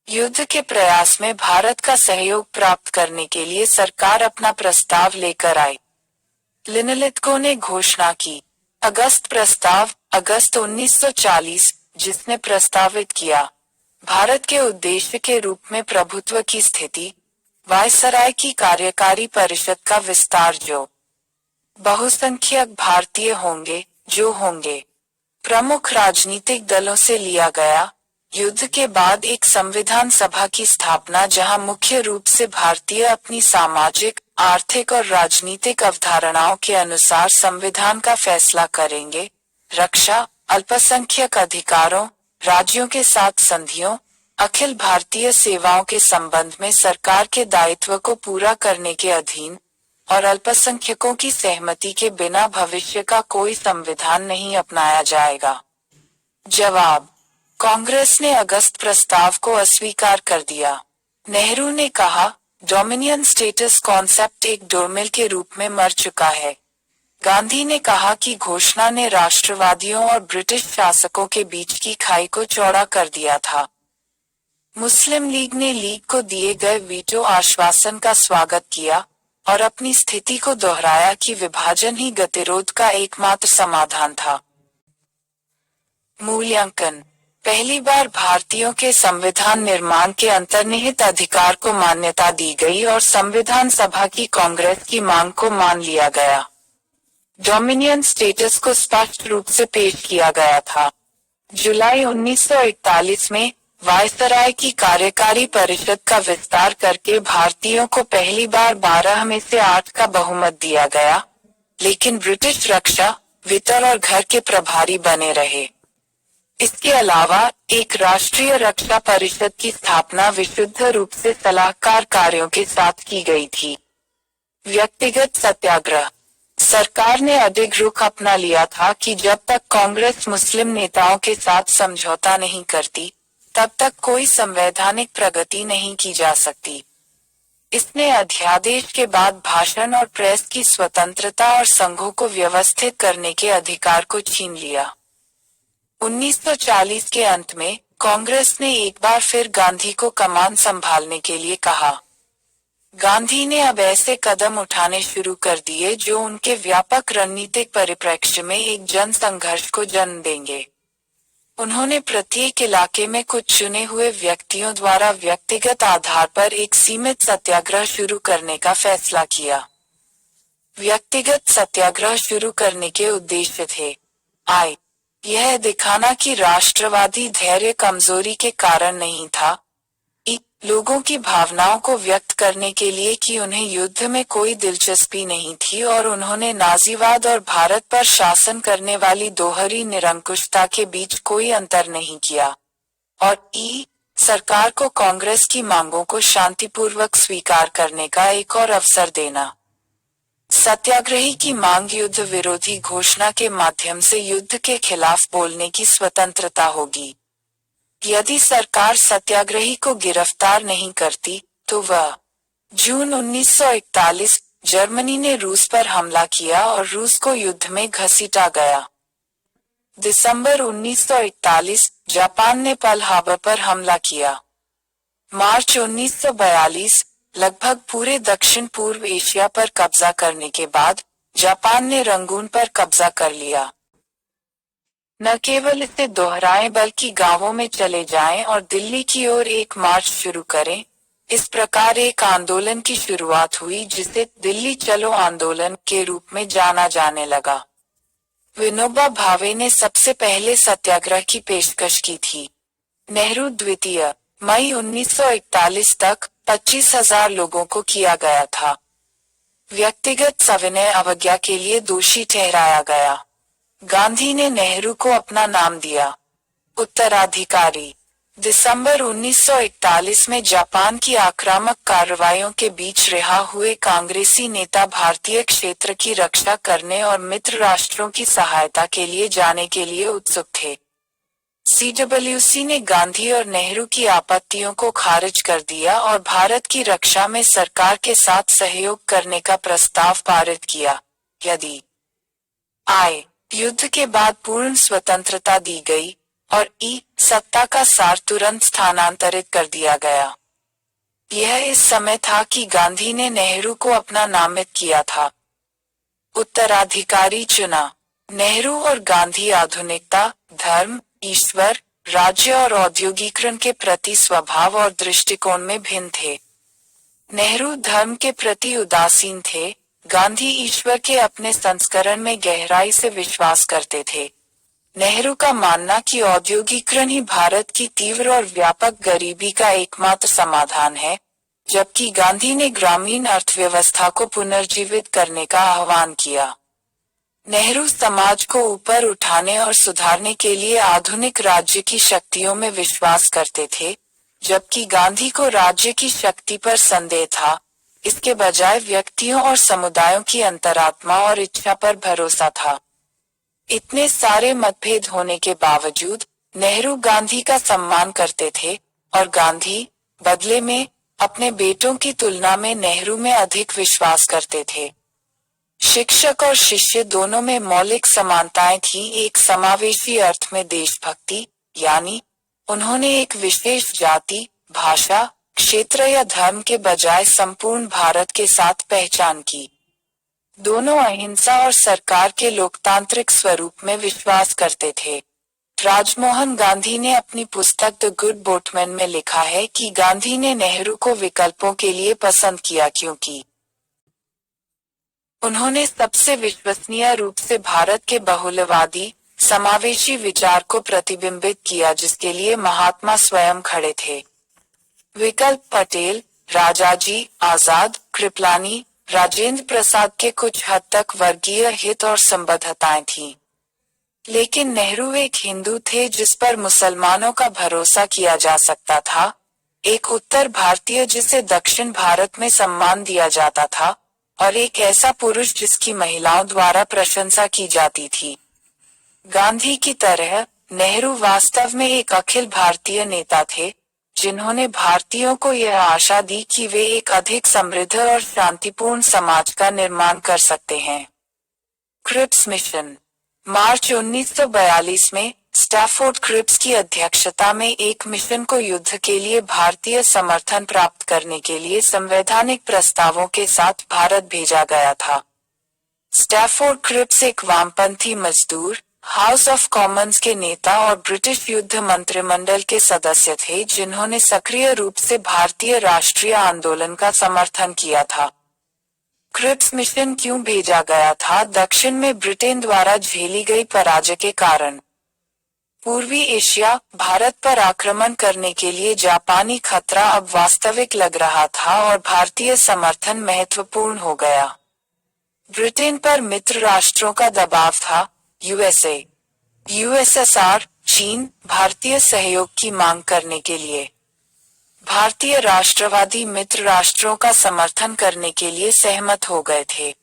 युद्ध के प्रयास में भारत का सहयोग प्राप्त करने के लिए सरकार अपना प्रस्ताव लेकर आई। लिनलिथगो ने घोषणा की। अगस्त प्रस्ताव, अगस्त 1940, जिसने प्रस्तावित किया, भारत के उद्देश्य के रूप में प्रभुत्व की स्थिति, वायसराय की कार्यकारी परिषद का विस्तार जो बहुसंख्यक भारतीय होंगे, जो होंगे प्रमुख राजनीतिक दलों से लिया गया। युद्ध के बाद एक संविधान सभा की स्थापना जहां मुख्य रूप से भारतीय अपनी सामाजिक, आर्थिक और राजनीतिक अवधारणाओं के अनुसार संविधान का फैसला करेंगे। रक्षा, अल्पसंख्यक अधिकारों, राज्यों के साथ संधियों, अखिल भारतीय सेवाओं के संबंध में सरकार के दायित्व को पूरा करने के अधीन, और अल्पसंख्यकों की सहमति के बिना भविष्य का कोई संविधान नहीं अपनाया जाएगा। जवाब। कांग्रेस ने अगस्त प्रस्ताव को अस्वीकार कर दिया। नेहरू ने कहा, डोमिनियन स्टेटस कॉन्सेप्ट एक डोरमिल के रूप में मर चुका है। गांधी ने कहा कि घोषणा ने राष्ट्रवादियों और ब्रिटिश शासकों के बीच की खाई को चौड़ा कर दिया था। मुस्लिम लीग ने लीग को दिए गए वीटो आश्वासन का स्वागत किया और अपनी स्थिति को दोहराया कि विभाजन ही गतिरोध का एकमात्र समाधान था। मूल्यांकन। पहली बार भारतीयों के संविधान निर्माण के अंतर्निहित अधिकार को मान्यता दी गई और संविधान सभा की कांग्रेस की मांग को मान लिया गया। डोमिनियन स्टेटस को स्पष्ट रूप से पेश किया गया था। जुलाई 1941 में वायसराय की कार्यकारी परिषद का विस्तार करके भारतीयों को पहली बार 12 में से 8 का बहुमत दिया गया, लेकिन ब्रिटिश रक्षा, वित्त और घर के प्रभारी बने रहे। इसके अलावा एक राष्ट्रीय रक्षा परिषद की स्थापना विशुद्ध रूप से सलाहकार कार्यों के साथ की गई थी। व्यक्तिगत सत्याग्रह। सरकार ने अडिग रुख अपना लिया था कि जब तक कांग्रेस मुस्लिम नेताओं के साथ समझौता नहीं करती, तब तक कोई संवैधानिक प्रगति नहीं की जा सकती। इसने अध्यादेश के बाद भाषण और प्रेस की स्वतंत्रता और संघों को व्यवस्थित करने के अधिकार को छीन लिया। 1940 के अंत में कांग्रेस ने एक बार फिर गांधी को कमान संभालने के लिए कहा। गांधी ने अब ऐसे कदम उठाने शुरू कर दिए जो उनके व्यापक रणनीतिक परिप्रेक्ष्य में एक जन संघर्ष को जन्म देंगे। उन्होंने प्रत्येक इलाके में कुछ चुने हुए व्यक्तियों द्वारा व्यक्तिगत आधार पर एक सीमित सत्याग्रह शुरू करने का फैसला किया। व्यक्तिगत सत्याग्रह शुरू करने के उद्देश्य थे: यह दिखाना कि राष्ट्रवादी धैर्य कमजोरी के कारण नहीं था, लोगों की भावनाओं को व्यक्त करने के लिए कि उन्हें युद्ध में कोई दिलचस्पी नहीं थी और उन्होंने नाजीवाद और भारत पर शासन करने वाली दोहरी निरंकुशता के बीच कोई अंतर नहीं किया, और सरकार को कांग्रेस की मांगों को शांतिपूर्वक स्वीकार करने का एक और अवसर देना। सत्याग्रही की मांग युद्ध विरोधी घोषणा के माध्यम से युद्ध के खिलाफ बोलने की स्वतंत्रता होगी। यदि सरकार सत्याग्रही को गिरफ्तार नहीं करती, तो वह जून 1941 जर्मनी ने रूस पर हमला किया और रूस को युद्ध में घसीटा गया। दिसंबर 1941 जापान ने पर्ल हार्बर पर हमला किया। मार्च 1942 लगभग पूरे दक्षिण पूर्व एशिया पर कब्जा करने के बाद जापान ने रंगून पर कब्जा कर लिया। न केवल इसे दोहराएं बल्कि गांवों में चले जाएं और दिल्ली की ओर एक मार्च शुरू करें। इस प्रकार एक आंदोलन की शुरुआत हुई जिसे दिल्ली चलो आंदोलन के रूप में जाना जाने लगा। विनोबा भावे ने सबसे पहले सत्याग्रह की पेशकश की थी। नेहरू द्वितीय मई 1941 तक 25,000 लोगों को किया गया था। व्यक्तिगत सविनय अवज्ञा के लिए दोषी ठहराया गया। गांधी ने नेहरू को अपना नाम दिया। उत्तराधिकारी दिसंबर 1941 में जापान की आक्रामक कार्रवाइयों के बीच रिहा हुए कांग्रेसी नेता भारतीय क्षेत्र की रक्षा करने और मित्र राष्ट्रों की सहायता के लिए जाने के लिए उत्सुक थे। CWC ने गांधी और नेहरू की आपत्तियों को खारिज कर दिया और भारत की रक्षा में सरकार के साथ सहयोग करने का प्रस्ताव पारित किया। यदि आए युद्ध के बाद पूर्ण स्वतंत्रता दी गई और सत्ता का सार तुरंत स्थानांतरित कर दिया गया। यह इस समय था कि गांधी ने नेहरू को अपना नामित किया था। उत्तराधिकारी चुना। नेहरू और गांधी आधुनिकता, धर्म, ईश्वर, राज्य और औद्योगिकरण के प्रति स्वभाव और दृष्टिकोण में भिन्न थे। नेहरू धर्म के प्रति उदासीन थे, गांधी ईश्वर के अपने संस्करण में गहराई से विश्वास करते थे। नेहरू का मानना कि औद्योगिकरण ही भारत की तीव्र और व्यापक गरीबी का एकमात्र समाधान है, जबकि गांधी ने ग्रामीण अर्थव्यवस्था को पुनर्जीवित करने का आह्वान किया। नेहरू समाज को ऊपर उठाने और सुधारने के लिए आधुनिक राज्य की शक्तियों में विश्वास करते थे, जबकि गांधी को राज्य की शक्ति पर संदेह था। इसके बजाय व्यक्तियों और समुदायों की अंतरात्मा और इच्छा पर भरोसा था। इतने सारे मतभेद होने के बावजूद नेहरू गांधी का सम्मान करते थे और गांधी बदले में अपने बेटों की तुलना में नेहरू में अधिक विश्वास करते थे। शिक्षक और शिष्य दोनों में मौलिक समानताएं थी। एक समावेशी अर्थ में देशभक्ति, यानी उन्होंने एक विशेष जाति, भाषा, क्षेत्र या धर्म के बजाय संपूर्ण भारत के साथ पहचान की। दोनों अहिंसा और सरकार के लोकतांत्रिक स्वरूप में विश्वास करते थे। राजमोहन गांधी ने अपनी पुस्तक द गुड बोटमैन में लिखा है कि गांधी ने नेहरू को विकल्पों के लिए पसंद किया क्योंकि उन्होंने सबसे विश्वसनीय रूप से भारत के बहुलवादी, समावेशी विचार को प्रतिबिंबित किया जिसके लिए महात्मा स्वयं खड़े थे। विकल्प पटेल, राजाजी, आजाद, कृपलानी, राजेंद्र प्रसाद के कुछ हद तक वर्गीय हित और संबद्धताएं थीं। लेकिन नेहरू एक हिंदू थे जिस पर मुसलमानों का भरोसा किया जा सकता था, एक उत्तर भारतीय जिसे दक्षिण भारत में सम्मान दिया जाता था, और एक ऐसा पुरुष जिसकी महिलाओं द्वारा प्रशंसा की जाती थी। गांधी की तरह नेहरू वास्तव में एक अखिल भारतीय नेता थे, जिन्होंने भारतीयों को यह आशा दी कि वे एक अधिक समृद्ध और शांतिपूर्ण समाज का निर्माण कर सकते हैं। Cripps mission. मार्च 1942 में स्टैफोर्ड क्रिप्स की अध्यक्षता में एक मिशन को युद्ध के लिए भारतीय समर्थन प्राप्त करने के लिए संवैधानिक प्रस्तावों के साथ भारत भेजा गया था। स्टैफोर्ड क्रिप्स एक वामपंथी मजदूर, हाउस ऑफ कॉमन्स के नेता और ब्रिटिश युद्ध मंत्रिमंडल के सदस्य थे जिन्होंने सक्रिय रूप से भारतीय राष्ट्रीय आंदोलन का समर्थन किया था। क्रिप्स मिशन क्यों भेजा गया था? दक्षिण में ब्रिटेन द्वारा झेली गई पराजय के कारण। पूर्वी एशिया, भारत पर आक्रमण करने के लिए जापानी खतरा अब वास्तविक लग रहा था और भारतीय समर्थन महत्वपूर्ण हो गया। ब्रिटेन पर मित्र राष्ट्रों का दबाव था, यूएसए, यूएसएसआर, चीन, भारतीय सहयोग की मांग करने के लिए। भारतीय राष्ट्रवादी मित्र राष्ट्रों का समर्थन करने के लिए सहमत हो गए थे।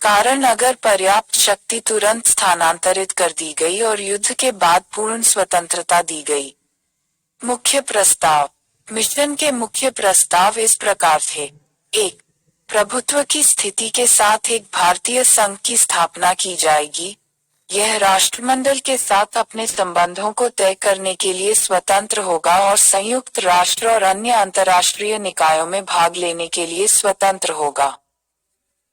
कारण अगर पर्याप्त शक्ति तुरंत स्थानांतरित कर दी गई और युद्ध के बाद पूर्ण स्वतंत्रता दी गई। मुख्य प्रस्ताव। मिशन के मुख्य प्रस्ताव इस प्रकार थे। 1. प्रभुत्व की स्थिति के साथ एक भारतीय संघ की स्थापना की जाएगी। यह राष्ट्रमंडल के साथ अपने संबंधों को तय करने के लिए स्वतंत्र होगा और संयुक्त राष्ट्र और अन्य अंतर्राष्ट्रीय निकायों में भाग लेने के लिए स्वतंत्र होगा।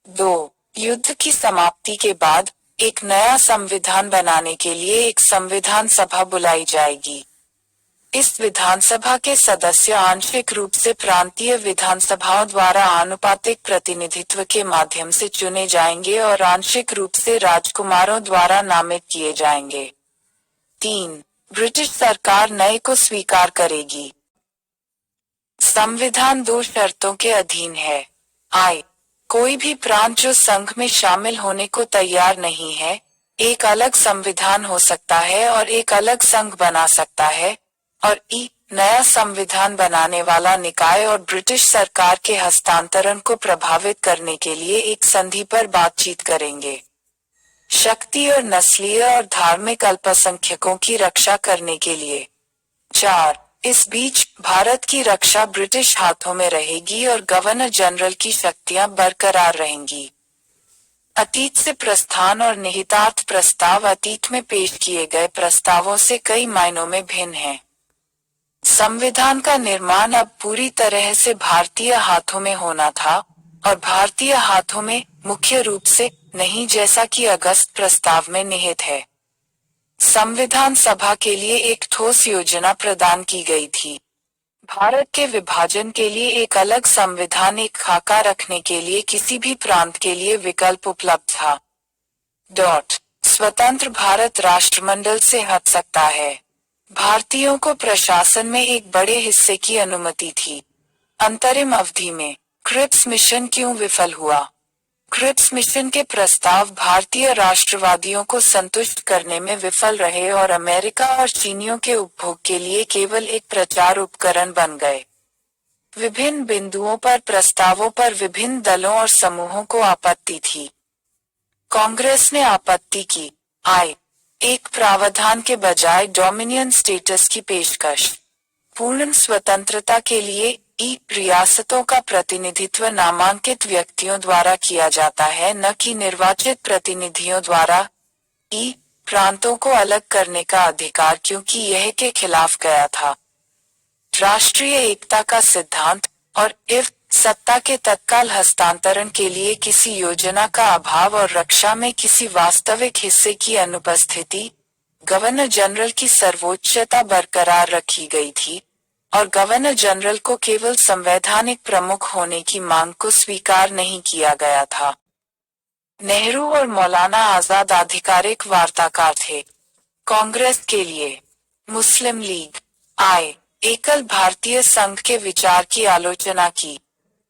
2. युद्ध की समाप्ति के बाद एक नया संविधान बनाने के लिए एक संविधान सभा बुलाई जाएगी। इस विधानसभा के सदस्य आंशिक रूप से प्रांतीय विधानसभाओं द्वारा आनुपातिक प्रतिनिधित्व के माध्यम से चुने जाएंगे और आंशिक रूप से राजकुमारों द्वारा नामित किए जाएंगे। 3. ब्रिटिश सरकार नए को स्वीकार करेगी। संविधान 2 शर्तों के अधीन है। कोई भी प्रांत जो संघ में शामिल होने को तैयार नहीं है, एक अलग संविधान हो सकता है और एक अलग संघ बना सकता है। और नया संविधान बनाने वाला निकाय और ब्रिटिश सरकार के हस्तांतरण को प्रभावित करने के लिए एक संधि पर बातचीत करेंगे। शक्ति और नस्लीय और धार्मिक अल्पसंख्यकों की रक्षा करने के लिए। 4. इस बीच भारत की रक्षा ब्रिटिश हाथों में रहेगी और गवर्नर जनरल की शक्तियां बरकरार रहेंगी। अतीत से प्रस्थान और निहितार्थ प्रस्ताव अतीत में पेश किए गए प्रस्तावों से कई मायनों में भिन्न हैं। संविधान का निर्माण अब पूरी तरह से भारतीय हाथों में होना था और भारतीय हाथों में मुख्य रूप से नहीं, जैसा कि अगस्त प्रस्ताव में निहित है। संविधान सभा के लिए एक ठोस योजना प्रदान की गई थी। भारत के विभाजन के लिए एक अलग संविधान, एक खाका रखने के लिए किसी भी प्रांत के लिए विकल्प उपलब्ध था। स्वतंत्र भारत राष्ट्रमंडल से हट सकता है। भारतीयों को प्रशासन में एक बड़े हिस्से की अनुमति थी। अंतरिम अवधि में क्रिप्स मिशन क्यों विफल हुआ? क्रिप्स मिशन के प्रस्ताव भारतीय राष्ट्रवादियों को संतुष्ट करने में विफल रहे और अमेरिका और चीनियों के उपभोग के लिए केवल एक प्रचार उपकरण बन गए। विभिन्न बिंदुओं पर प्रस्तावों पर विभिन्न दलों और समूहों को आपत्ति थी। कांग्रेस ने आपत्ति की। एक प्रावधान के बजाय डोमिनियन स्टेटस की पेशकश। पूर्ण स्वतंत्रता के लिए रियासतों का प्रतिनिधित्व नामांकित व्यक्तियों द्वारा किया जाता है, न कि निर्वाचित प्रतिनिधियों द्वारा। प्रांतों को अलग करने का अधिकार, क्योंकि यह के खिलाफ गया था। राष्ट्रीय एकता का सिद्धांत और सत्ता के तत्काल हस्तांतरण के लिए किसी योजना का अभाव और रक्षा में किसी वास्तविक हिस्से की अनुपस्थिति। गवर्नर जनरल की सर्वोच्चता बरकरार रखी गई थी और गवर्नर जनरल को केवल संवैधानिक प्रमुख होने की मांग को स्वीकार नहीं किया गया था। नेहरू और मौलाना आजाद आधिकारिक वार्ताकार थे। कांग्रेस के लिए मुस्लिम लीग एकल भारतीय संघ के विचार की आलोचना की।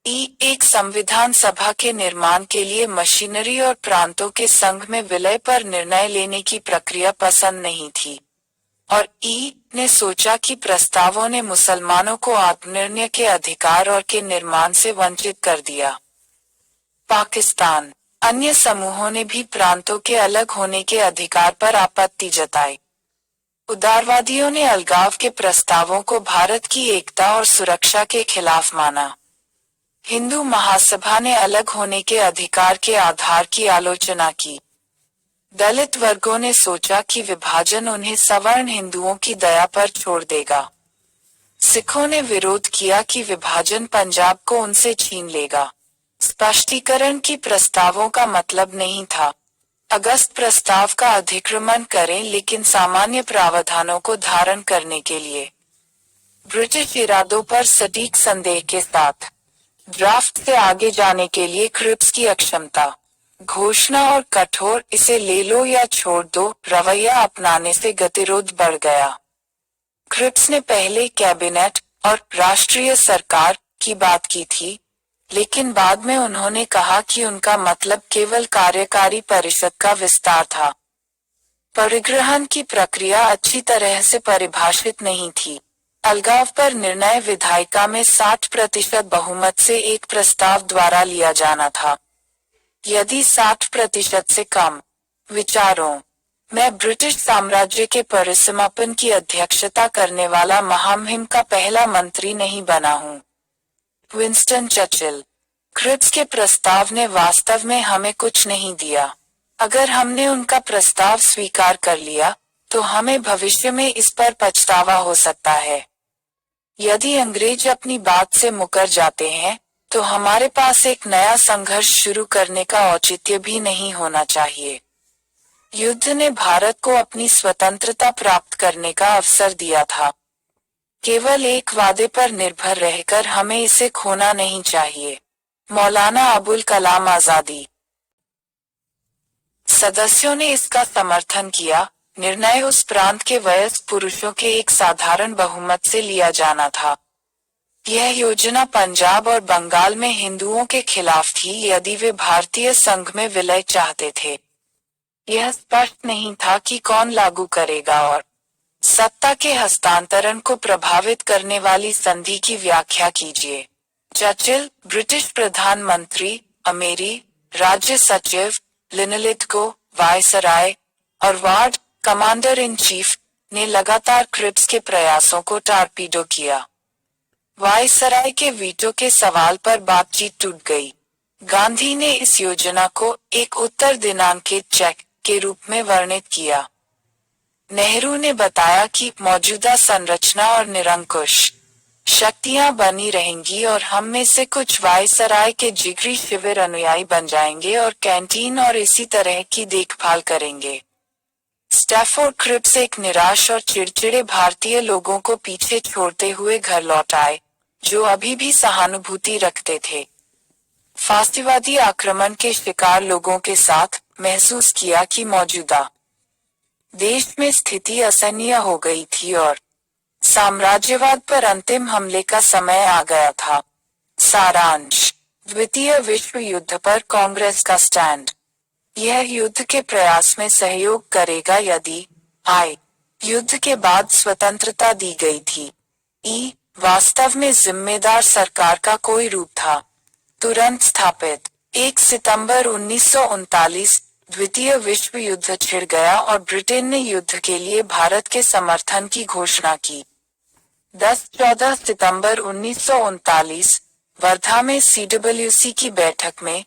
एक संविधान सभा के निर्माण के लिए मशीनरी और प्रांतों के संघ में विलय पर निर्णय लेने की प्रक्रिया पसंद नहीं थी और ने सोचा कि प्रस्तावों ने मुसलमानों को आत्मनिर्णय के अधिकार और के निर्माण से वंचित कर दिया। पाकिस्तान अन्य समूहों ने भी प्रांतों के अलग होने के अधिकार पर आपत्ति जताई। उदारवादियों ने अलगाव के प्रस्तावों को भारत की एकता और सुरक्षा के खिलाफ माना। हिंदू महासभा ने अलग होने के अधिकार के आधार की आलोचना की। दलित वर्गों ने सोचा कि विभाजन उन्हें सवर्ण हिंदुओं की दया पर छोड़ देगा। सिखों ने विरोध किया कि विभाजन पंजाब को उनसे छीन लेगा। स्पष्टीकरण की प्रस्तावों का मतलब नहीं था अगस्त प्रस्ताव का अधिक्रमण करें, लेकिन सामान्य प्रावधानों को धारण करने के लिए। ब्रिटिश इरादों पर सटीक संदेह के साथ ड्राफ्ट से आगे जाने के लिए क्रिप्स की अक्षमता, घोषणा और कठोर इसे ले लो या छोड़ दो रवैया अपनाने से गतिरोध बढ़ गया। क्रिप्स ने पहले कैबिनेट और राष्ट्रीय सरकार की बात की थी, लेकिन बाद में उन्होंने कहा कि उनका मतलब केवल कार्यकारी परिषद का विस्तार था। परिग्रहण की प्रक्रिया अच्छी तरह से परिभाषित नहीं थी। अलगाव पर निर्णय विधायिका में 60% बहुमत से एक प्रस्ताव द्वारा लिया जाना था। यदि 60% से कम विचारों मैं ब्रिटिश साम्राज्य के परिसमापन की अध्यक्षता करने वाला महामहिम का पहला मंत्री नहीं बना हूँ। Winston Churchill. क्रिप्स के प्रस्ताव ने वास्तव में हमें कुछ नहीं दिया। अगर हमने उनका प्रस्ताव स्वीकार कर लिया, तो हमें भविष्य में इस पर पछतावा हो सकता है। यदि अंग्रेज अपनी बात से मुकर जाते हैं, तो हमारे पास एक नया संघर्ष शुरू करने का औचित्य भी नहीं होना चाहिए। युद्ध ने भारत को अपनी स्वतंत्रता प्राप्त करने का अवसर दिया था। केवल एक वादे पर निर्भर रहकर हमें इसे खोना नहीं चाहिए। मौलाना अबुल कलाम आजादी। सदस्यों ने इसका समर्थन किया। निर्णय उस प्रांत के वयस्क पुरुषों के एक साधारण बहुमत से लिया जाना था। यह योजना पंजाब और बंगाल में हिंदुओं के खिलाफ थी यदि वे भारतीय संघ में विलय चाहते थे। यह स्पष्ट नहीं था कि कौन लागू करेगा और सत्ता के हस्तांतरण को प्रभावित करने वाली संधि की व्याख्या कीजिए। चर्चिल, ब्रिटिश प्रधानमंत्री, अमेरी राज्य सचिव, लिनलिथगो, वायसराय और वार्ड, कमांडर इन चीफ, ने लगातार क्रिप्स के प्रयासों को टारपीडो किया। वायसराय के वीटो के सवाल पर बातचीत टूट गई। गांधी ने इस योजना को एक उत्तर दिनांकित चेक के रूप में वर्णित किया। नेहरू ने बताया कि मौजूदा संरचना और निरंकुश शक्तियां बनी रहेंगी और हम में से कुछ वायसराय के जिगरी शिविर अनुयायी बन जाएंगे और कैंटीन और इसी तरह की देखभाल करेंगे। स्टैफोर्ड क्रिप्स एक निराश और चिड़चिड़े भारतीय लोगों को पीछे छोड़ते हुए घर लौट आए, जो अभी भी सहानुभूति रखते थे। फांसीवादी आक्रमण के शिकार लोगों के साथ महसूस किया कि मौजूदा देश में स्थिति असहनीय हो गई थी और साम्राज्यवाद पर अंतिम हमले का समय आ गया था। सारांश। द्वितीय विश्व युद्ध पर कांग्रेस का स्टैंड। यह युद्ध के प्रयास में सहयोग करेगा यदि युद्ध के बाद स्वतंत्रता दी गई थी। वास्तव में जिम्मेदार सरकार का कोई रूप था। तुरंत स्थापित। 1 सितंबर 1939 द्वितीय विश्व युद्ध छिड़ गया और ब्रिटेन ने युद्ध के लिए भारत के समर्थन की घोषणा की। 10-14 सितंबर 1939 वर्धा में CWC की बैठक में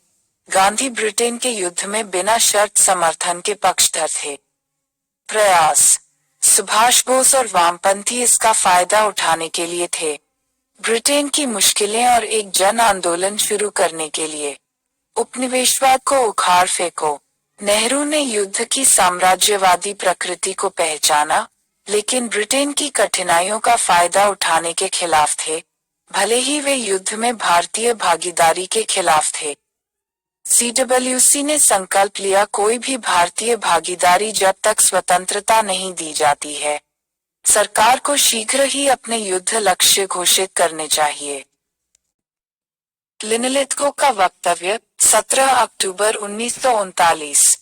गांधी ब्रिटेन के युद्ध में बिना शर्त समर्थन के पक्षधर थे। प्रयास। सुभाष बोस और वामपंथी इसका फायदा उठाने के लिए थे। ब्रिटेन की मुश्किलें और एक जन आंदोलन शुरू करने के लिए। उपनिवेशवाद को उखाड़ फेंको। नेहरू ने युद्ध की साम्राज्यवादी प्रकृति को पहचाना, लेकिन ब्रिटेन की कठिनाइयों का फायदा उठाने के खिलाफ थे, भले ही वे युद्ध में भारतीय भागीदारी के खिलाफ थे। CWC ने संकल्प लिया कोई भी भारतीय भागीदारी जब तक स्वतंत्रता नहीं दी जाती है। सरकार को शीघ्र ही अपने युद्ध लक्ष्य घोषित करने चाहिए। लिनलिथगो का वक्तव्य 17 अक्टूबर 1939।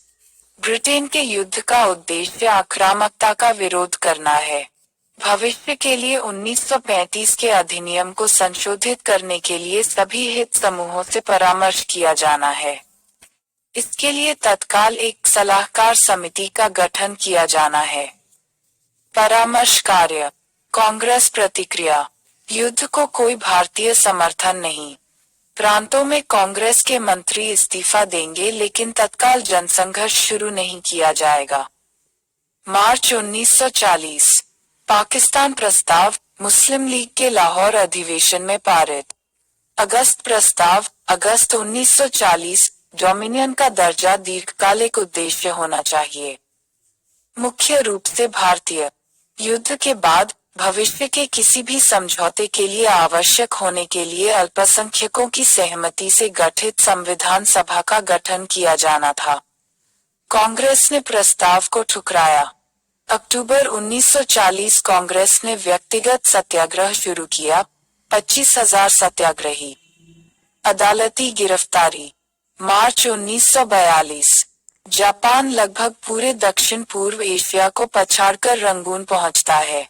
ब्रिटेन के युद्ध का उद्देश्य आक्रामकता का विरोध करना है। भविष्य के लिए 1935 के अधिनियम को संशोधित करने के लिए सभी हित समूहों से परामर्श किया जाना है। इसके लिए तत्काल एक सलाहकार समिति का गठन किया जाना है। परामर्श कार्य। कांग्रेस प्रतिक्रिया। युद्ध को कोई भारतीय समर्थन नहीं। प्रांतों में कांग्रेस के मंत्री इस्तीफा देंगे लेकिन तत्काल जनसंघर्ष शुरू नहीं किया जाएगा। मार्च 1940। पाकिस्तान प्रस्ताव मुस्लिम लीग के लाहौर अधिवेशन में पारित। अगस्त प्रस्ताव अगस्त 1940। डोमिनियन का दर्जा दीर्घकालिक उद्देश्य होना चाहिए, मुख्य रूप से भारतीय। युद्ध के बाद भविष्य के किसी भी समझौते के लिए आवश्यक होने के लिए अल्पसंख्यकों की सहमति से गठित संविधान सभा का गठन किया जाना था। कांग्रेस ने प्रस्ताव को ठुकराया। अक्टूबर 1940 कांग्रेस ने व्यक्तिगत सत्याग्रह शुरू किया। 25,000 सत्याग्रही। अदालती गिरफ्तारी। मार्च 1942। जापान लगभग पूरे दक्षिण पूर्व एशिया को पछाड़कर रंगून पहुंचता है।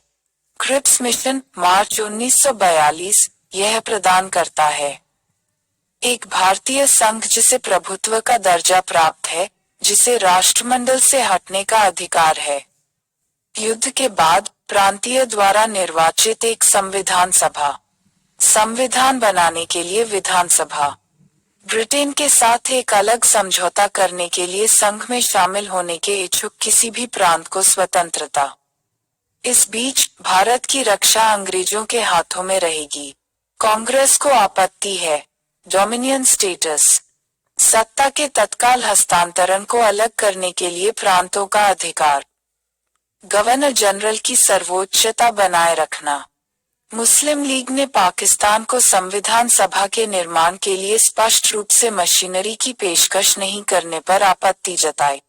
क्रिप्स मिशन मार्च 1942 यह प्रदान करता है। एक भारतीय संघ जिसे प्रभुत्व का दर्जा प्राप्त है, जिसे राष्ट्रमंडल से हटने का अधिकार है। युद्ध के बाद प्रांतीय द्वारा निर्वाचित एक संविधान सभा, संविधान बनाने के लिए विधानसभा, ब्रिटेन के साथ एक अलग समझौता करने के लिए संघ में शामिल होने के इच्छुक किसी भी प्रांत को स्वतंत्रता। इस बीच भारत की रक्षा अंग्रेजों के हाथों में रहेगी। कांग्रेस को आपत्ति है। डोमिनियन स्टेटस, सत्ता के तत्काल हस्तांतरण को अलग करने के लिए प्रांतों का अधिकार। गवर्नर जनरल की सर्वोच्चता बनाए रखना। मुस्लिम लीग ने पाकिस्तान को संविधान सभा के निर्माण के लिए स्पष्ट रूप से मशीनरी की पेशकश नहीं करने पर आपत्ति जताई।